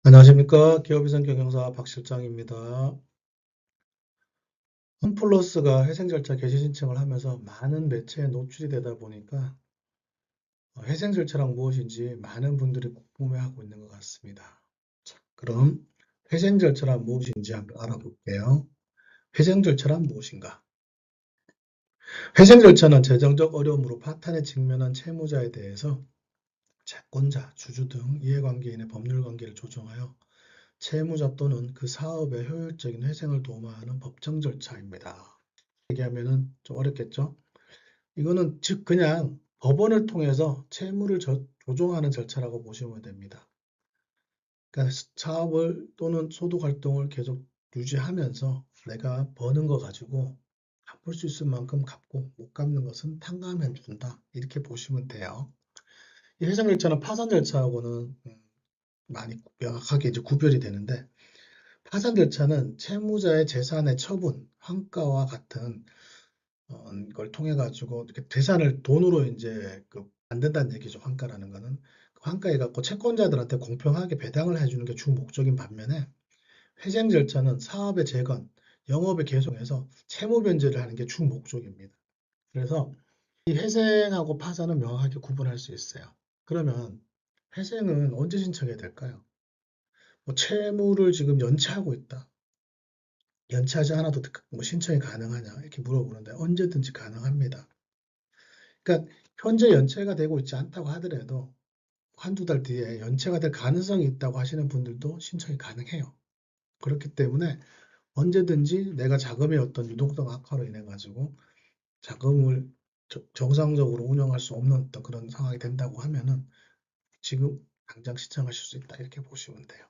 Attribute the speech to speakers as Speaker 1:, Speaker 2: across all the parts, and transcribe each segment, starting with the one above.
Speaker 1: 안녕하십니까. 기업위생 경영사 박 실장입니다. 홈플러스가 회생 절차 개시 신청을 하면서 많은 매체에 노출이 되다 보니까 회생 절차란 무엇인지 많은 분들이 궁금해하고 있는 것 같습니다. 자, 그럼 회생 절차란 무엇인지 한번 알아볼게요. 회생 절차란 무엇인가? 회생 절차는 재정적 어려움으로 파탄에 직면한 채무자에 대해서 채권자, 주주 등 이해관계인의 법률 관계를 조정하여 채무자 또는 그 사업의 효율적인 회생을 도모하는 법정 절차입니다. 얘기하면은 좀 어렵겠죠? 이거는 즉 그냥 법원을 통해서 채무를 조정하는 절차라고 보시면 됩니다. 그러니까 사업을 또는 소득 활동을 계속 유지하면서 내가 버는 거 가지고 갚을 수 있을 만큼 갚고 못 갚는 것은 탕감해 준다. 이렇게 보시면 돼요. 이 회생 절차는 파산 절차하고는 많이 명확하게 이제 구별이 되는데 파산 절차는 채무자의 재산의 처분, 환가와 같은 걸 통해 가지고 이렇게 재산을 돈으로 이제 만든다는 얘기죠. 환가라는 거는 그 환가해 갖고 채권자들한테 공평하게 배당을 해주는 게 주 목적인 반면에 회생 절차는 사업의 재건, 영업의 계속해서 채무 변제를 하는 게 주 목적입니다. 그래서 이 회생하고 파산은 명확하게 구분할 수 있어요. 그러면 회생은 언제 신청해야 될까요? 뭐 채무를 지금 연체하고 있다. 연체하지 않아도 뭐 신청이 가능하냐 이렇게 물어보는데 언제든지 가능합니다. 그러니까 현재 연체가 되고 있지 않다고 하더라도 한두 달 뒤에 연체가 될 가능성이 있다고 하시는 분들도 신청이 가능해요. 그렇기 때문에 언제든지 내가 자금의 어떤 유동성 악화로 인해 가지고 자금을 정상적으로 운영할 수 없는 어떤 그런 상황이 된다고 하면은 지금 당장 신청하실 수 있다 이렇게 보시면 돼요.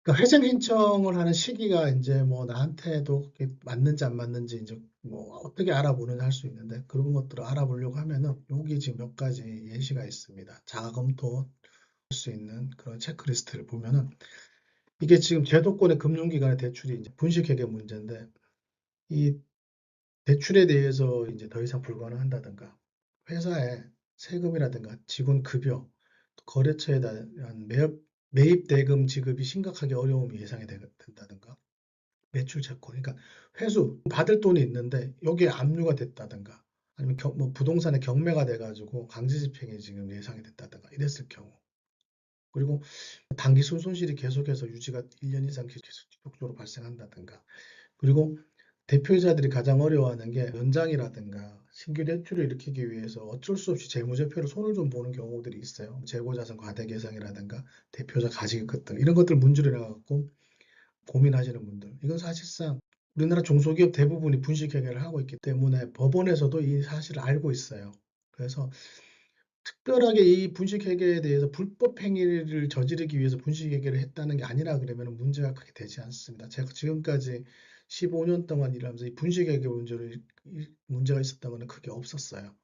Speaker 1: 그러니까 회생 신청을 하는 시기가 이제 뭐 나한테도 맞는지 안 맞는지 이제 뭐 어떻게 알아보느냐 할 수 있는데 그런 것들을 알아보려고 하면은 여기 지금 몇 가지 예시가 있습니다. 자가 검토할 수 있는 그런 체크리스트를 보면은 이게 지금 제도권의 금융기관의 대출이 이제 분식회계 문제인데 이 대출에 대해서 이제 더 이상 불가능한다든가 회사의 세금이라든가 직원 급여, 거래처에 대한 매입 대금 지급이 심각하게 어려움이 예상이 된다든가 매출 채권, 그러니까 회수 받을 돈이 있는데 여기에 압류가 됐다든가 아니면 뭐 부동산의 경매가 돼가지고 강제 집행이 지금 예상이 됐다든가 이랬을 경우 그리고 단기 순손실이 계속해서 유지가 1년 이상 계속 지속적으로 발생한다든가 그리고 대표이사들이 가장 어려워하는 게 연장이라든가 신규 대출을 일으키기 위해서 어쩔 수 없이 재무제표로 손을 좀 보는 경우들이 있어요. 재고자산 과대계상이라든가 대표자 가지급 등 이런 것들 문제를 해갖고 고민하시는 분들. 이건 사실상 우리나라 중소기업 대부분이 분식회계를 하고 있기 때문에 법원에서도 이 사실을 알고 있어요. 그래서 특별하게 이 분식회계에 대해서 불법 행위를 저지르기 위해서 분식회계를 했다는 게 아니라 그러면 문제가 크게 되지 않습니다. 제가 지금까지 15년 동안 일하면서 이 분식회계 문제가 있었던 거는 크게 없었어요.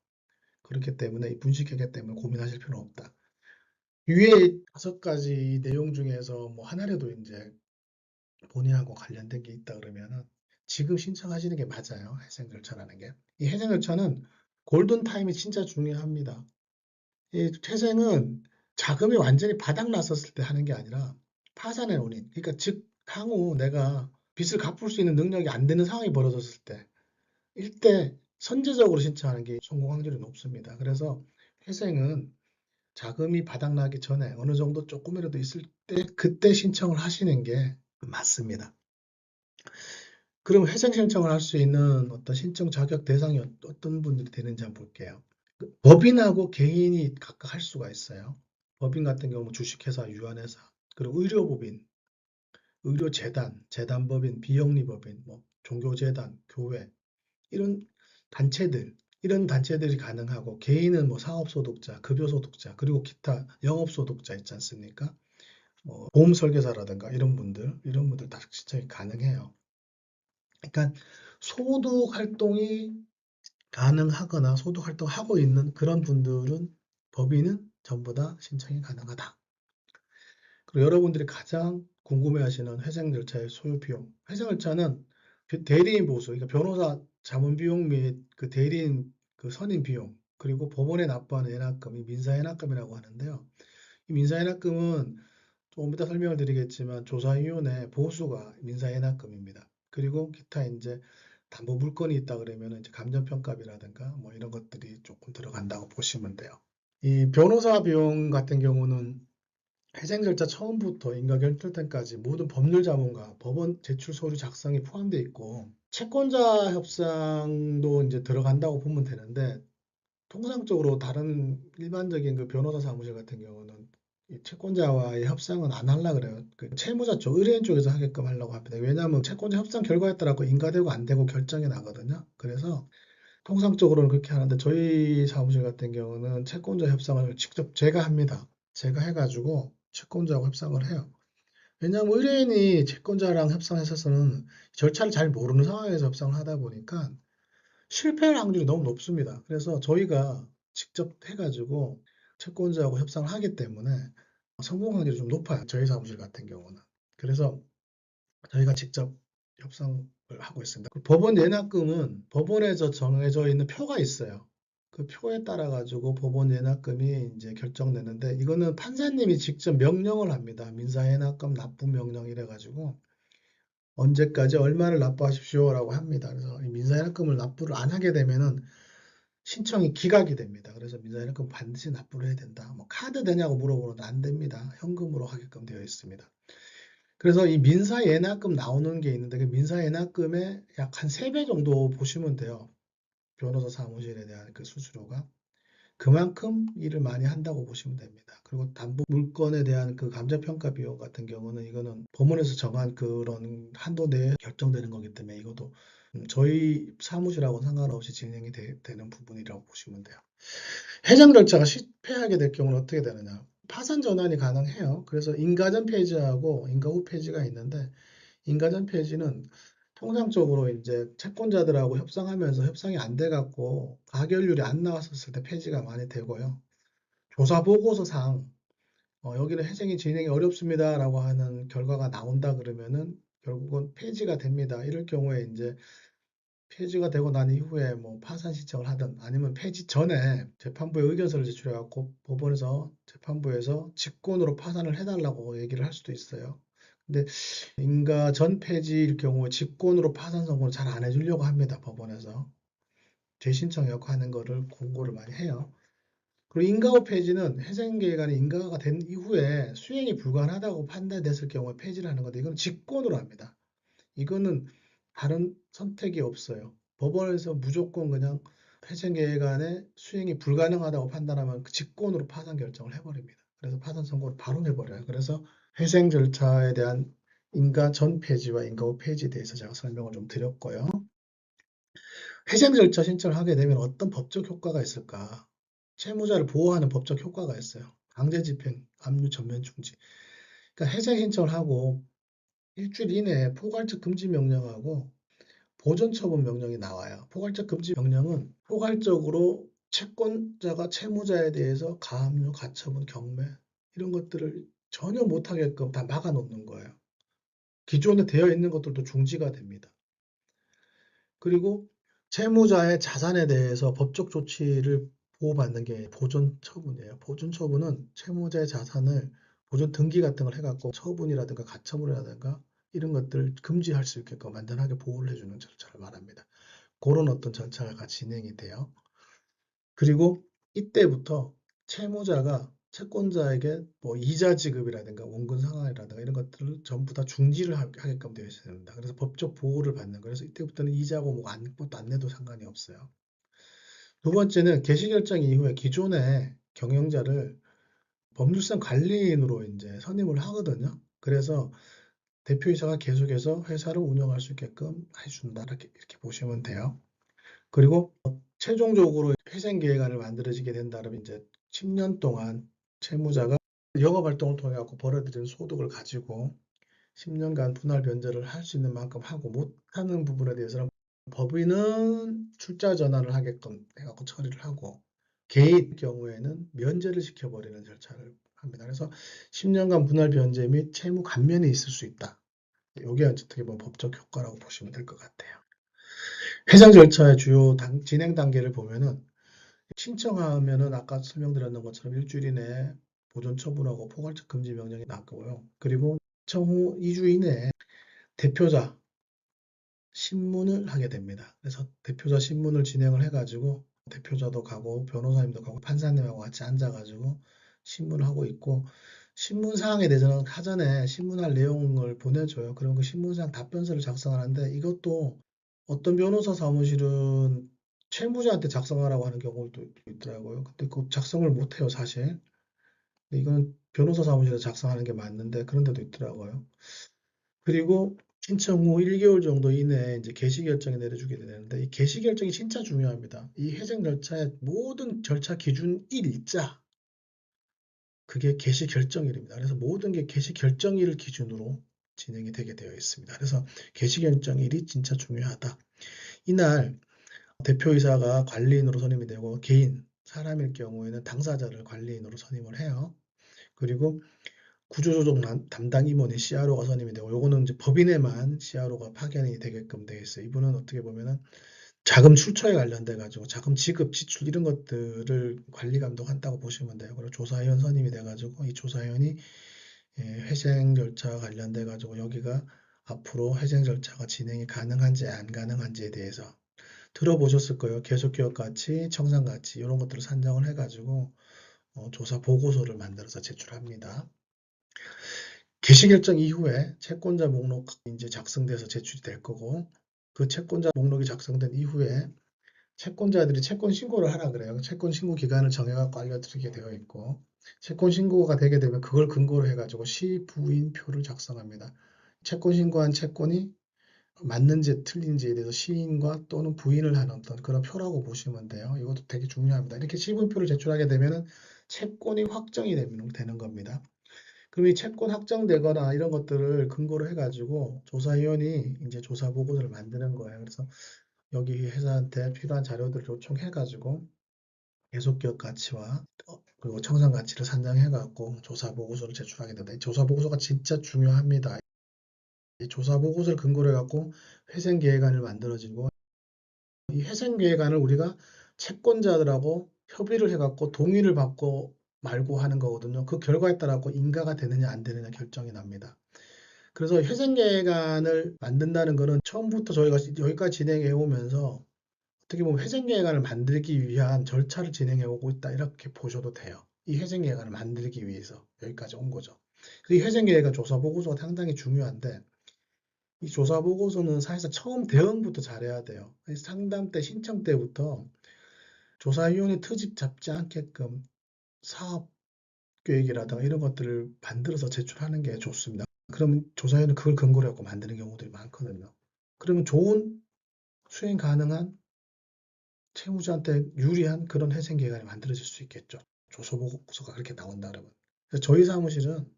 Speaker 1: 그렇기 때문에 이 분식회계 때문에 고민하실 필요는 없다. 위에 5가지 내용 중에서 뭐 하나라도 이제 본인하고 관련된 게 있다 그러면은 지금 신청하시는 게 맞아요. 회생 절차라는 게. 이 회생 절차는 골든 타임이 진짜 중요합니다. 이 회생은 자금이 완전히 바닥 났었을 때 하는 게 아니라 파산의 원인. 그러니까 즉 향후 내가 빚을 갚을 수 있는 능력이 안 되는 상황이 벌어졌을 때 이때 선제적으로 신청하는 게 성공 확률이 높습니다. 그래서 회생은 자금이 바닥나기 전에 어느 정도 조금이라도 있을 때 그때 신청을 하시는 게 맞습니다. 그럼 회생 신청을 할 수 있는 어떤 신청 자격 대상이 어떤 분들이 되는지 한번 볼게요. 법인하고 개인이 각각 할 수가 있어요. 법인 같은 경우 주식회사, 유한회사, 그리고 의료법인, 의료재단, 재단법인, 비영리법인, 뭐 종교재단, 교회 이런 단체들, 이런 단체들이 가능하고 개인은 뭐 사업소득자, 급여소득자, 그리고 기타 영업소득자 있지 않습니까? 뭐 보험설계사라든가 이런 분들 다 신청이 가능해요. 그러니까 소득 활동이 가능하거나 소득 활동하고 있는 그런 분들은 법인은 전부 다 신청이 가능하다. 그리고 여러분들이 가장 궁금해하시는 회생 절차의 소요 비용. 회생 절차는 대리인 보수, 그러니까 변호사 자문 비용 및 그 대리인 그 선임 비용, 그리고 법원에 납부하는 엔합금이 민사엔합금이라고 하는데요. 이 민사엔합금은 조금 이따 설명을 드리겠지만 조사위원회 보수가 민사예납금입니다. 그리고 기타 이제 담보 물건이 있다 그러면 이제 감정평가비라든가 뭐 이런 것들이 조금 들어간다고 보시면 돼요. 이 변호사 비용 같은 경우는 회생 절차 처음부터 인가 결정때까지 모든 법률 자문과 법원 제출 서류 작성이 포함되어 있고 채권자 협상도 이제 들어간다고 보면 되는데 통상적으로 다른 일반적인 그 변호사 사무실 같은 경우는 이 채권자와의 협상은 안 하려고 그래요. 그 채무자 쪽, 의뢰인 쪽에서 하게끔 하려고 합니다. 왜냐하면 채권자 협상 결과에 따라 인가되고 안 되고 결정이 나거든요. 그래서 통상적으로는 그렇게 하는데 저희 사무실 같은 경우는 채권자 협상을 직접 제가 합니다. 제가 해가지고 채권자하고 협상을 해요. 왜냐하면 의뢰인이 채권자랑 협상했었서는 절차를 잘 모르는 상황에서 협상을 하다 보니까 실패할 확률이 너무 높습니다. 그래서 저희가 직접 해가지고 채권자하고 협상을 하기 때문에 성공 확률이 좀 높아요. 저희 사무실 같은 경우는. 그래서 저희가 직접 협상을 하고 있습니다. 법원 예납금은 법원에서 정해져 있는 표가 있어요. 그 표에 따라 가지고 법원 예납금이 이제 결정되는데 이거는 판사님이 직접 명령을 합니다. 민사 예납금 납부 명령 이래 가지고 언제까지 얼마를 납부하십시오라고 합니다. 그래서 민사 예납금을 납부를 안 하게 되면은 신청이 기각이 됩니다. 그래서 민사 예납금 반드시 납부를 해야 된다. 뭐 카드 되냐고 물어보는데 안 됩니다. 현금으로 하게끔 되어 있습니다. 그래서 이 민사 예납금 나오는 게 있는데 그 민사 예납금의 약 한 3배 정도 보시면 돼요. 변호사 사무실에 대한 그 수수료가. 그만큼 일을 많이 한다고 보시면 됩니다. 그리고 담보 물건에 대한 그 감정평가 비용 같은 경우는 이거는 법원에서 정한 그런 한도 내에 결정되는 거기 때문에 이것도 저희 사무실하고는 상관없이 진행이 되는 부분이라고 보시면 돼요. 해장 절차가 실패하게 될 경우는 어떻게 되느냐? 파산 전환이 가능해요. 그래서 인가전 폐지하고 인가 후 폐지가 있는데 인가전 폐지는 통상적으로 이제 채권자들하고 협상하면서 협상이 안 돼 갖고 가결률이 안 나왔었을 때 폐지가 많이 되고요. 조사 보고서상 여기는 회생이 진행이 어렵습니다라고 하는 결과가 나온다 그러면은 결국은 폐지가 됩니다. 이럴 경우에 이제 폐지가 되고 난 이후에 뭐 파산 신청을 하든 아니면 폐지 전에 재판부에 의견서를 제출해 갖고 법원에서 재판부에서 직권으로 파산을 해달라고 얘기를 할 수도 있어요. 근데 인가 전 폐지일 경우에 직권으로 파산 선고를 잘 안 해주려고 합니다. 법원에서 재신청 요구하는 거를 공고를 많이 해요. 그리고 인가 후 폐지는 회생계획안이 인가가 된 이후에 수행이 불가능하다고 판단됐을 경우에 폐지를 하는 건데 이건 직권으로 합니다. 이거는 다른 선택이 없어요. 법원에서 무조건 그냥 회생계획안의 수행이 불가능하다고 판단하면 그 직권으로 파산 결정을 해버립니다. 그래서 파산 선고를 바로 해버려요. 그래서 회생 절차에 대한 인가 전 폐지와 인가 후 폐지에 대해서 제가 설명을 좀 드렸고요. 회생 절차 신청을 하게 되면 어떤 법적 효과가 있을까? 채무자를 보호하는 법적 효과가 있어요. 강제 집행, 압류 전면 중지. 그러니까 회생 신청을 하고 일주일 이내에 포괄적 금지 명령하고 보전 처분 명령이 나와요. 포괄적 금지 명령은 포괄적으로 채권자가 채무자에 대해서 가압류, 가처분, 경매 이런 것들을 전혀 못하게끔 다 막아놓는 거예요. 기존에 되어 있는 것들도 중지가 됩니다. 그리고 채무자의 자산에 대해서 법적 조치를 보호받는 게 보존 처분이에요. 보존 처분은 채무자의 자산을 보존 등기 같은 걸 해갖고 처분이라든가 가처분이라든가 이런 것들을 금지할 수 있게끔 완전하게 보호를 해주는 절차를 말합니다. 그런 어떤 절차가 진행이 돼요. 그리고 이때부터 채무자가 채권자에게 뭐 이자 지급이라든가 원금 상환이라든가 이런 것들을 전부 다 중지를 하게끔 되어 있어야 됩니다. 그래서 법적 보호를 받는 거예요. 그래서 이때부터는 이자고 뭐 것도 안 내도 상관이 없어요. 두 번째는 개시결정 이후에 기존의 경영자를 법률상 관리인으로 이제 선임을 하거든요. 그래서 대표이사가 계속해서 회사를 운영할 수 있게끔 해준다. 이렇게 보시면 돼요. 그리고 최종적으로 회생계획안을 만들어지게 된다면 이제 10년 동안 채무자가 영업활동을 통해 갖고 벌어들인 소득을 가지고 10년간 분할 변제를 할 수 있는 만큼 하고 못하는 부분에 대해서는 법인은 출자 전환을 하게끔 해갖고 처리를 하고 개인 경우에는 면제를 시켜버리는 절차를 합니다. 그래서 10년간 분할 변제 및 채무 감면이 있을 수 있다. 이게 어떻게 보면 법적 효과라고 보시면 될 것 같아요. 회생 절차의 주요 진행 단계를 보면은 신청하면은 아까 설명드렸는 것처럼 일주일 이내에 보존 처분하고 포괄적 금지 명령이 나왔고요. 그리고 청후 2주 이내에 대표자 신문을 하게 됩니다. 그래서 대표자 신문을 진행을 해가지고 대표자도 가고 변호사님도 가고 판사님하고 같이 앉아가지고 신문을 하고 있고 신문 사항에 대해서는 사전에 신문할 내용을 보내줘요. 그럼 그 신문사항 답변서를 작성하는데 이것도 어떤 변호사 사무실은 채무자한테 작성하라고 하는 경우도 있더라고요. 근데 그 작성을 못해요, 사실. 근데 이건 변호사 사무실에서 작성하는 게 맞는데 그런 데도 있더라고요. 그리고 신청 후 1개월 정도 이내에 이제 개시 결정이 내려주게 되는데 이 개시 결정이 진짜 중요합니다. 이 회생 절차의 모든 절차 기준 일자 그게 개시 결정일입니다. 그래서 모든 게 개시 결정일을 기준으로 진행이 되게 되어 있습니다. 그래서 개시 결정일이 진짜 중요하다. 이날 대표이사가 관리인으로 선임이 되고 개인 사람일 경우에는 당사자를 관리인으로 선임을 해요. 그리고 구조조정 담당 임원인 CRO가 선임이 되고 요거는 이제 법인에만 CRO가 파견이 되게끔 되어 있어요. 이분은 어떻게 보면은 자금 출처에 관련돼 가지고 자금 지급, 지출 이런 것들을 관리 감독한다고 보시면 돼요. 그리고 조사위원 선임이 돼 가지고 이 조사위원이 회생 절차 관련돼 가지고 여기가 앞으로 회생 절차가 진행이 가능한지 안 가능한지에 대해서 들어보셨을 거예요. 계속기업 가치, 청산 가치 이런 것들을 산정을 해 가지고 조사 보고서를 만들어서 제출합니다. 개시 결정 이후에 채권자 목록 이제 작성돼서 제출이 될 거고 그 채권자 목록이 작성된 이후에 채권자들이 채권 신고를 하라 그래요. 채권 신고 기간을 정해갖고 알려드리게 되어 있고 채권 신고가 되게 되면 그걸 근거로 해가지고 시부인표를 작성합니다. 채권 신고한 채권이 맞는지 틀린지에 대해서 시인과 또는 부인을 하는 어떤 그런 표라고 보시면 돼요. 이것도 되게 중요합니다. 이렇게 시부인표를 제출하게 되면 채권이 확정이 되는 겁니다. 그럼 이 채권 확정되거나 이런 것들을 근거로 해가지고 조사위원이 이제 조사 보고서를 만드는 거예요. 그래서 여기 회사한테 필요한 자료들을 요청해가지고 계속기업 가치와 그리고 청산 가치를 산정해갖고 조사 보고서를 제출하게 된다. 이 조사 보고서가 진짜 중요합니다. 이 조사 보고서를 근거로 해갖고 회생 계획안을 만들어지고 이 회생 계획안을 우리가 채권자들하고 협의를 해갖고 동의를 받고 말고 하는 거거든요. 그 결과에 따라 인가가 되느냐 안 되느냐 결정이 납니다. 그래서 회생계획안을 만든다는 거는 처음부터 저희가 여기까지 진행해 오면서 어떻게 보면 회생계획안을 만들기 위한 절차를 진행해 오고 있다 이렇게 보셔도 돼요. 이 회생계획안을 만들기 위해서 여기까지 온 거죠. 이 회생계획안 조사보고서가 상당히 중요한데 이 조사보고서는 사실상 처음 대응부터 잘해야 돼요. 상담 때 신청 때부터 조사위원회 트집 잡지 않게끔 사업 계획이라든가 이런 것들을 만들어서 제출하는 게 좋습니다. 그러면 조사위원은 그걸 근거로 해서 만드는 경우들이 많거든요. 그러면 좋은 수행 가능한 채무자한테 유리한 그런 회생계획안이 만들어질 수 있겠죠. 조서보고서가 그렇게 나온다 그러면. 그래서 저희 사무실은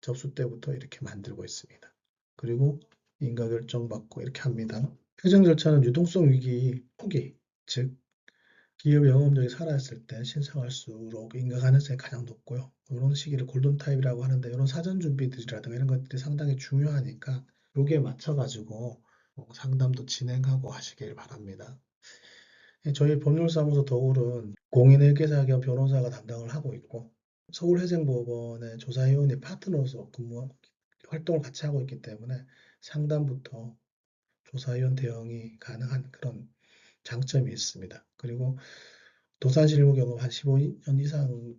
Speaker 1: 접수 때부터 이렇게 만들고 있습니다. 그리고 인가결정 받고 이렇게 합니다. 회생 절차는 유동성 위기 초기, 즉 기업 영업력이 살아있을 때 신청할수록 인가 가능성이 가장 높고요. 이런 시기를 골든타임이라고 하는데 이런 사전 준비들이라든가 이런 것들이 상당히 중요하니까 여기에 맞춰가지고 상담도 진행하고 하시길 바랍니다. 저희 법률사무소 더울은 공인회계사 겸 변호사가 담당을 하고 있고 서울회생법원의 조사위원회 파트너로서 활동을 같이 하고 있기 때문에 상담부터 조사위원 대응이 가능한 그런 장점이 있습니다. 그리고 도산실무 경험 한 15년 이상인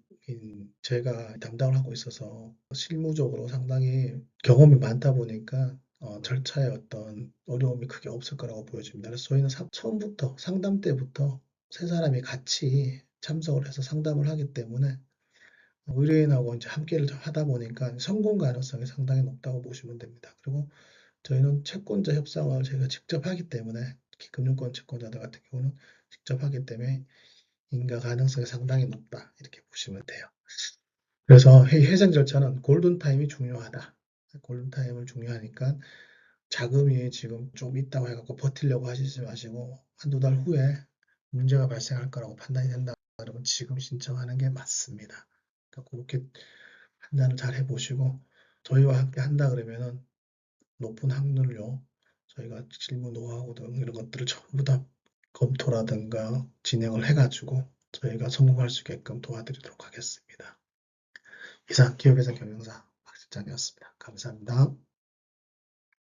Speaker 1: 제가 담당을 하고 있어서 실무적으로 상당히 경험이 많다 보니까 절차에 어떤 어려움이 크게 없을 거라고 보여집니다. 그래서 저희는 처음부터 상담 때부터 세 사람이 같이 참석을 해서 상담을 하기 때문에 의뢰인하고 이제 함께를 하다 보니까 성공 가능성이 상당히 높다고 보시면 됩니다. 그리고 저희는 채권자 협상을 저희가 직접 하기 때문에 특히 금융권 채권자들 같은 경우는 직접 하기 때문에 인가 가능성이 상당히 높다 이렇게 보시면 돼요. 그래서 회생 절차는 골든타임이 중요하다. 골든타임을 중요하니까 자금이 지금 좀 있다고 해갖고 버티려고 하시지 마시고 한두 달 후에 문제가 발생할 거라고 판단이 된다 그러면 지금 신청하는 게 맞습니다. 그러니까 그렇게 판단을 잘 해보시고 저희와 함께 한다 그러면은 높은 확률로 저희가 실무 노하우 등 이런 것들을 전부 다 검토라든가 진행을 해가지고 저희가 성공할 수 있게끔 도와드리도록 하겠습니다. 이상 기업회사 경영사 박 실장이었습니다. 감사합니다.